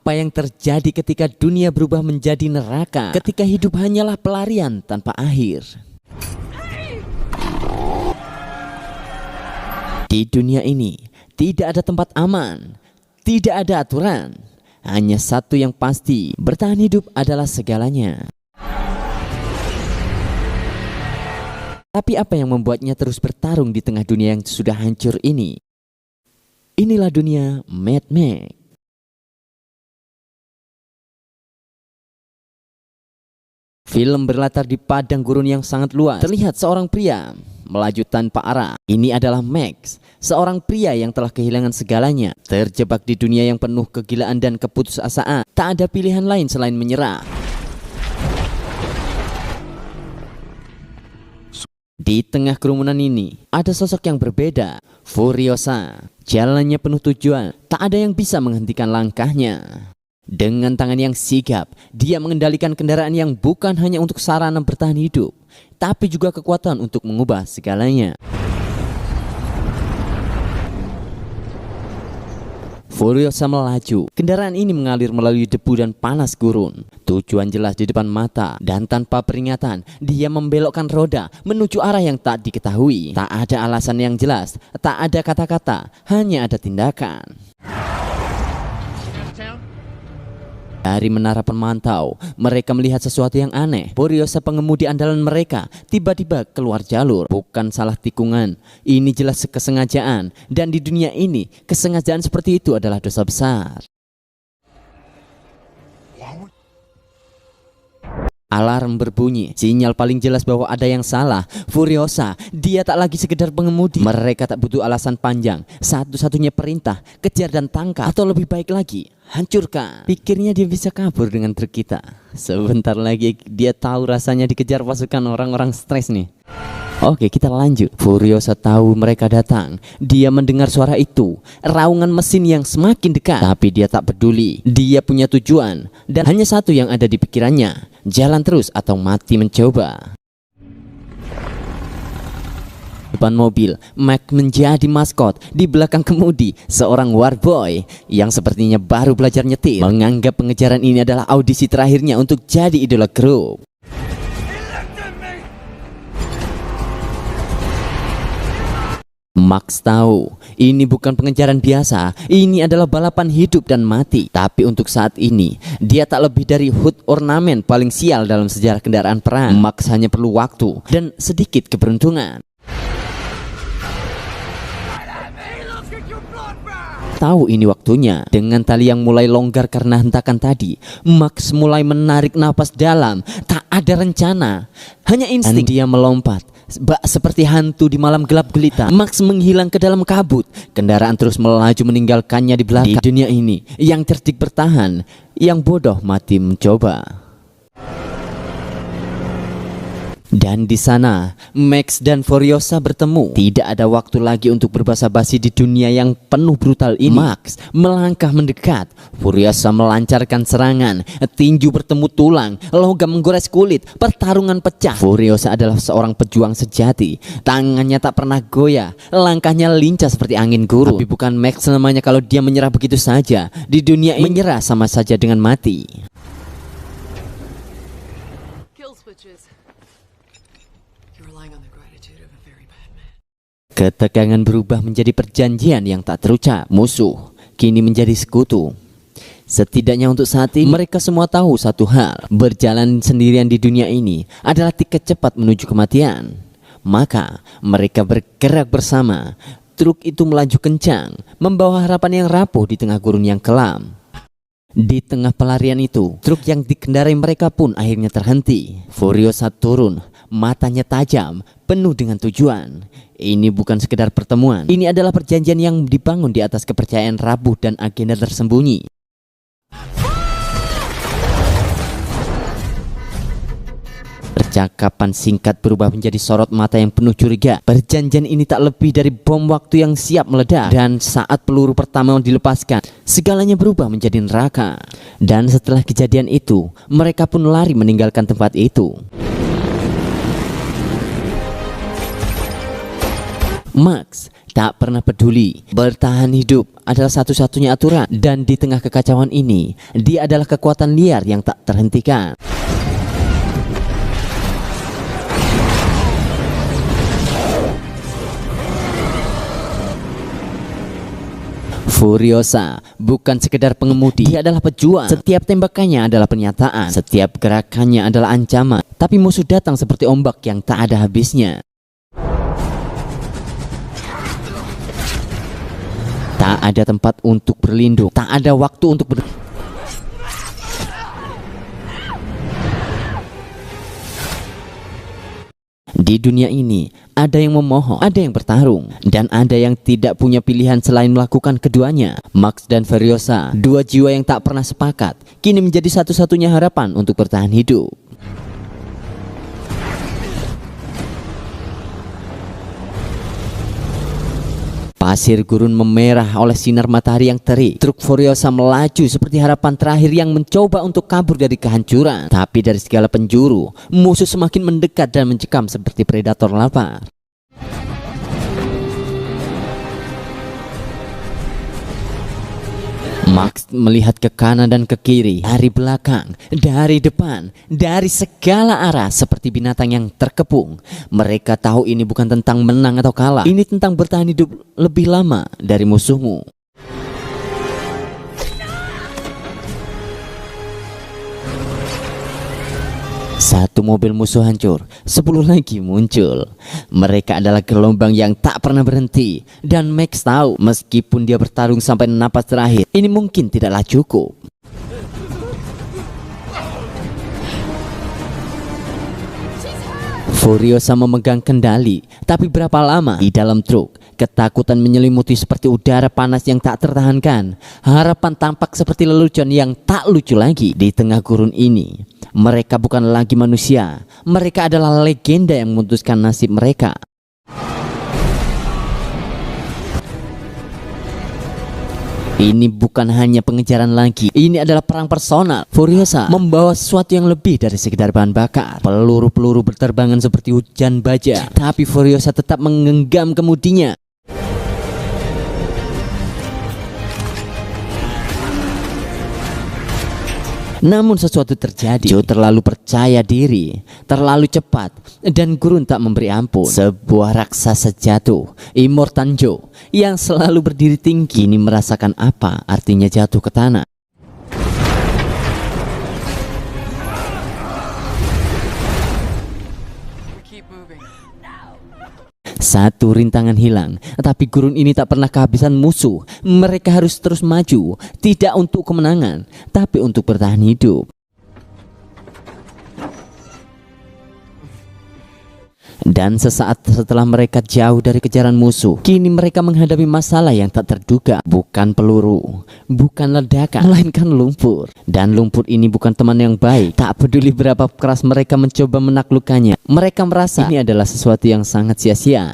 Apa yang terjadi ketika dunia berubah menjadi neraka? Ketika hidup hanyalah pelarian tanpa akhir. Di dunia ini tidak ada tempat aman, tidak ada aturan. Hanya satu yang pasti, bertahan hidup adalah segalanya. Tapi apa yang membuatnya terus bertarung di tengah dunia yang sudah hancur ini? Inilah dunia Mad Max. Film berlatar di padang gurun yang sangat luas. Terlihat seorang pria melaju tanpa arah. Ini adalah Max, seorang pria yang telah kehilangan segalanya, terjebak di dunia yang penuh kegilaan dan keputusasaan. Tak ada pilihan lain selain menyerah. Di tengah kerumunan ini, ada sosok yang berbeda, Furiosa. Jalannya penuh tujuan, tak ada yang bisa menghentikan langkahnya. Dengan tangan yang sigap, dia mengendalikan kendaraan yang bukan hanya untuk sarana bertahan hidup, tapi juga kekuatan untuk mengubah segalanya. Furiosa melaju. Kendaraan ini mengalir melalui debu dan panas gurun. Tujuan jelas di depan mata, dan tanpa peringatan, dia membelokkan roda menuju arah yang tak diketahui. Tak ada alasan yang jelas, tak ada kata-kata, hanya ada tindakan. Dari menara pemantau, mereka melihat sesuatu yang aneh. Furiosa, pengemudi andalan mereka, tiba-tiba keluar jalur. Bukan salah tikungan, ini jelas kesengajaan. Dan di dunia ini, kesengajaan seperti itu adalah dosa besar. Alarm berbunyi, sinyal paling jelas bahwa ada yang salah. Furiosa, dia tak lagi sekedar pengemudi. Mereka tak butuh alasan panjang, satu-satunya perintah, kejar dan tangkap. Atau lebih baik lagi, hancurkan. Pikirnya dia bisa kabur dengan truk kita. Sebentar lagi dia tahu rasanya dikejar pasukan orang-orang stres nih. Oke, kita lanjut. Furiosa tahu mereka datang. Dia mendengar suara itu, raungan mesin yang semakin dekat. Tapi dia tak peduli. Dia punya tujuan, dan hanya satu yang ada di pikirannya: jalan terus atau mati mencoba. Depan mobil, Max menjadi maskot. Di belakang kemudi, seorang warboy yang sepertinya baru belajar nyetir, menganggap pengejaran ini adalah audisi terakhirnya untuk jadi idola grup. Max tahu ini bukan pengejaran biasa, ini adalah balapan hidup dan mati. Tapi untuk saat ini, dia tak lebih dari hood ornamen paling sial dalam sejarah kendaraan perang. Max hanya perlu waktu dan sedikit keberuntungan. Tahu ini waktunya. Dengan tali yang mulai longgar karena hentakan tadi, Max mulai menarik napas dalam. Tak ada rencana, hanya insting. Dan dia melompat seperti hantu di malam gelap gelita. Max menghilang ke dalam kabut. Kendaraan terus melaju meninggalkannya di belakang. Di dunia ini, yang cerdik bertahan, yang bodoh mati mencoba. Dan di sana, Max dan Furiosa bertemu. Tidak ada waktu lagi untuk berbasa-basi di dunia yang penuh brutal ini. Max melangkah mendekat. Furiosa melancarkan serangan. Tinju bertemu tulang, logam menggores kulit, pertarungan pecah. Furiosa adalah seorang pejuang sejati. Tangannya tak pernah goyah, langkahnya lincah seperti angin gurun. Tapi bukan Max namanya kalau dia menyerah begitu saja. Di dunia ini, menyerah sama saja dengan mati. Ketegangan berubah menjadi perjanjian yang tak terucap. Musuh kini menjadi sekutu. Setidaknya untuk saat ini, mereka semua tahu satu hal: berjalan sendirian di dunia ini adalah tiket cepat menuju kematian. Maka mereka bergerak bersama. Truk itu melaju kencang, membawa harapan yang rapuh di tengah gurun yang kelam. Di tengah pelarian itu, truk yang dikendarai mereka pun akhirnya terhenti. Furiosa turun, matanya tajam, penuh dengan tujuan. Ini bukan sekedar pertemuan, ini adalah perjanjian yang dibangun di atas kepercayaan rapuh dan agenda tersembunyi. Percakapan singkat berubah menjadi sorot mata yang penuh curiga. Perjanjian ini tak lebih dari bom waktu yang siap meledak. Dan saat peluru pertama dilepaskan, segalanya berubah menjadi neraka. Dan setelah kejadian itu, mereka pun lari meninggalkan tempat itu. Max tak pernah peduli. Bertahan hidup adalah satu-satunya aturan, dan di tengah kekacauan ini, dia adalah kekuatan liar yang tak terhentikan. Furiosa bukan sekedar pengemudi, dia adalah pejuang. Setiap tembakannya adalah pernyataan, setiap gerakannya adalah ancaman. Tapi musuh datang seperti ombak yang tak ada habisnya. Tak ada tempat untuk berlindung, tak ada waktu untuk Di dunia ini, ada yang memohon, ada yang bertarung, dan ada yang tidak punya pilihan selain melakukan keduanya. Max dan Furiosa, dua jiwa yang tak pernah sepakat, kini menjadi satu-satunya harapan untuk bertahan hidup. Pasir gurun memerah oleh sinar matahari yang terik. Truk Furiosa melaju seperti harapan terakhir yang mencoba untuk kabur dari kehancuran. Tapi dari segala penjuru, musuh semakin mendekat dan mencekam seperti predator lapar. Max melihat ke kanan dan ke kiri, dari belakang, dari depan, dari segala arah seperti binatang yang terkepung. Mereka tahu ini bukan tentang menang atau kalah. Ini tentang bertahan hidup lebih lama dari musuhmu. Satu mobil musuh hancur, 10 lagi muncul. Mereka adalah gelombang yang tak pernah berhenti. Dan Max tahu, meskipun dia bertarung sampai napas terakhir, ini mungkin tidaklah cukup. Furiosa memegang kendali, tapi berapa lama di dalam truk? Ketakutan menyelimuti seperti udara panas yang tak tertahankan. Harapan tampak seperti lelucon yang tak lucu lagi. Di tengah gurun ini, mereka bukan lagi manusia. Mereka adalah legenda yang memutuskan nasib mereka. Ini bukan hanya pengejaran lagi, ini adalah perang personal. Furiosa membawa sesuatu yang lebih dari sekedar bahan bakar. Peluru-peluru berterbangan seperti hujan baja, tapi Furiosa tetap menggenggam kemudinya. Namun sesuatu terjadi. Joe terlalu percaya diri, terlalu cepat, dan gurun tak memberi ampun. Sebuah raksasa jatuh. Immortan Joe yang selalu berdiri tinggi ini merasakan apa artinya jatuh ke tanah. Satu rintangan hilang, tapi gurun ini tak pernah kehabisan musuh. Mereka harus terus maju, tidak untuk kemenangan, tapi untuk bertahan hidup. Dan sesaat setelah mereka jauh dari kejaran musuh, kini mereka menghadapi masalah yang tak terduga. Bukan peluru, bukan ledakan, melainkan lumpur. Dan lumpur ini bukan teman yang baik. Tak peduli berapa keras mereka mencoba menaklukkannya, mereka merasa ini adalah sesuatu yang sangat sia-sia.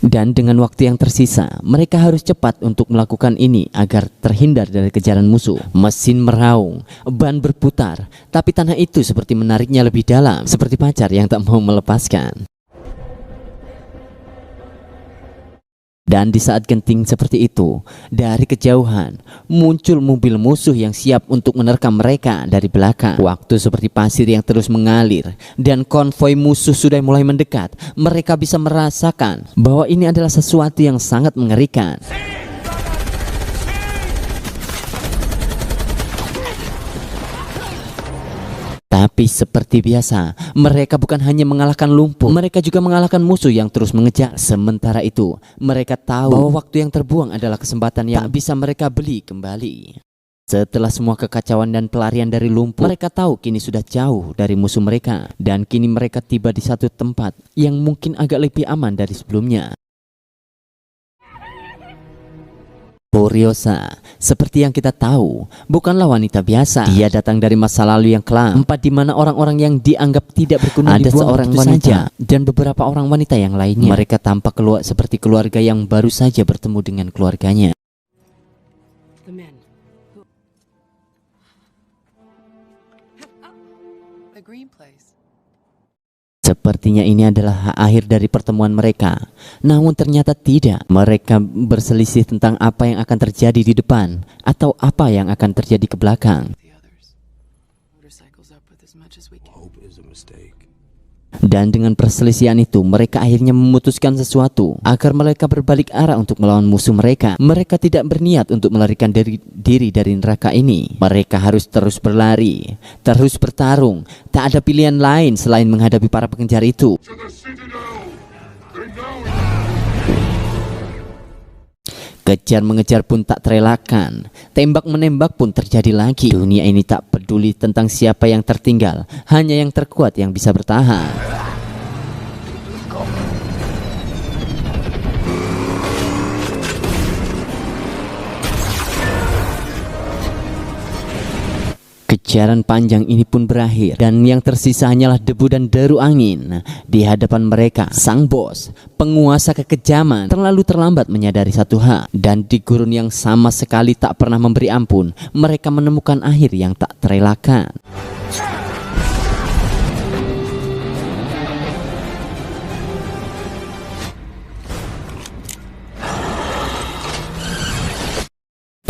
Dan dengan waktu yang tersisa, mereka harus cepat untuk melakukan ini agar terhindar dari kejaran musuh. Mesin meraung, ban berputar, tapi tanah itu seperti menariknya lebih dalam, seperti pacar yang tak mau melepaskan. Dan di saat genting seperti itu, dari kejauhan muncul mobil musuh yang siap untuk menerkam mereka dari belakang. Waktu seperti pasir yang terus mengalir, dan konvoi musuh sudah mulai mendekat. Mereka bisa merasakan bahwa ini adalah sesuatu yang sangat mengerikan. Tapi seperti biasa, mereka bukan hanya mengalahkan lumpur, mereka juga mengalahkan musuh yang terus mengejar. Sementara itu, mereka tahu bahwa waktu yang terbuang adalah kesempatan yang tak bisa mereka beli kembali. Setelah semua kekacauan dan pelarian dari lumpur, mereka tahu kini sudah jauh dari musuh mereka. Dan kini mereka tiba di satu tempat yang mungkin agak lebih aman dari sebelumnya. Furiosa, seperti yang kita tahu, bukanlah wanita biasa. Dia datang dari masa lalu yang kelam, tempat di mana orang-orang yang dianggap tidak berguna ada seorang wanita saja, dan beberapa orang wanita yang lainnya. Mereka tampak keluar seperti keluarga yang baru saja bertemu dengan keluarganya. Sepertinya ini adalah akhir dari pertemuan mereka. Namun ternyata tidak. Mereka berselisih tentang apa yang akan terjadi di depan atau apa yang akan terjadi ke belakang. Dan dengan perselisihan itu, mereka akhirnya memutuskan sesuatu agar mereka berbalik arah untuk melawan musuh mereka. Mereka tidak berniat untuk melarikan diri dari neraka ini. Mereka harus terus berlari, terus bertarung. Tak ada pilihan lain selain menghadapi para pengejar itu. Kejar mengejar pun tak terelakkan. Tembak menembak pun terjadi lagi. Dunia ini tak peduli tentang siapa yang tertinggal, hanya yang terkuat yang bisa bertahan. Kejaran panjang ini pun berakhir, dan yang tersisa hanyalah debu dan deru angin. Di hadapan mereka, sang bos, penguasa kekejaman, terlalu terlambat menyadari satu hal. Dan di gurun yang sama sekali tak pernah memberi ampun, mereka menemukan akhir yang tak terelakkan.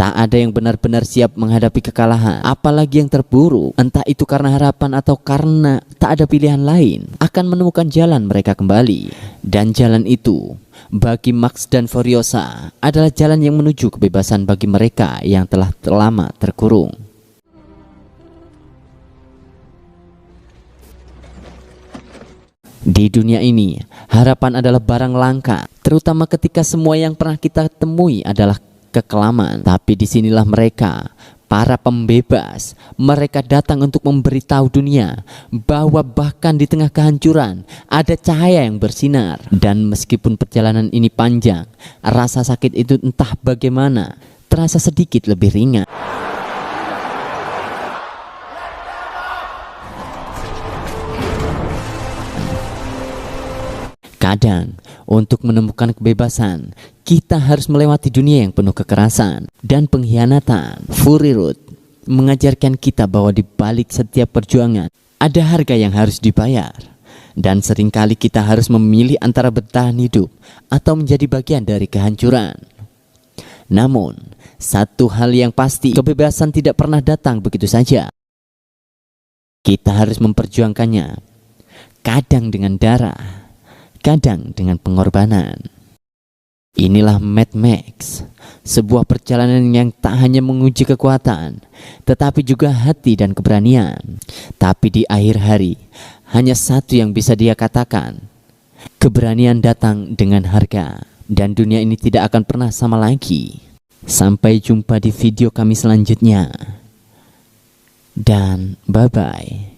Tak ada yang benar-benar siap menghadapi kekalahan, apalagi yang terburuk. Entah itu karena harapan atau karena tak ada pilihan lain, akan menemukan jalan mereka kembali. Dan jalan itu, bagi Max dan Furiosa, adalah jalan yang menuju kebebasan bagi mereka yang telah lama terkurung. Di dunia ini, harapan adalah barang langka, terutama ketika semua yang pernah kita temui adalah kekelaman. Tapi disinilah mereka, para pembebas, mereka datang untuk memberitahu dunia bahwa bahkan di tengah kehancuran ada cahaya yang bersinar. Dan meskipun perjalanan ini panjang, rasa sakit itu entah bagaimana terasa sedikit lebih ringan. Kadang, untuk menemukan kebebasan, kita harus melewati dunia yang penuh kekerasan dan pengkhianatan. Fury Road mengajarkan kita bahwa di balik setiap perjuangan, ada harga yang harus dibayar. Dan seringkali kita harus memilih antara bertahan hidup atau menjadi bagian dari kehancuran. Namun, satu hal yang pasti, kebebasan tidak pernah datang begitu saja. Kita harus memperjuangkannya, kadang dengan darah, kadang dengan pengorbanan. Inilah Mad Max, sebuah perjalanan yang tak hanya menguji kekuatan, tetapi juga hati dan keberanian. Tapi di akhir hari, hanya satu yang bisa dia katakan: keberanian datang dengan harga, dan dunia ini tidak akan pernah sama lagi. Sampai jumpa di video kami selanjutnya, dan bye-bye.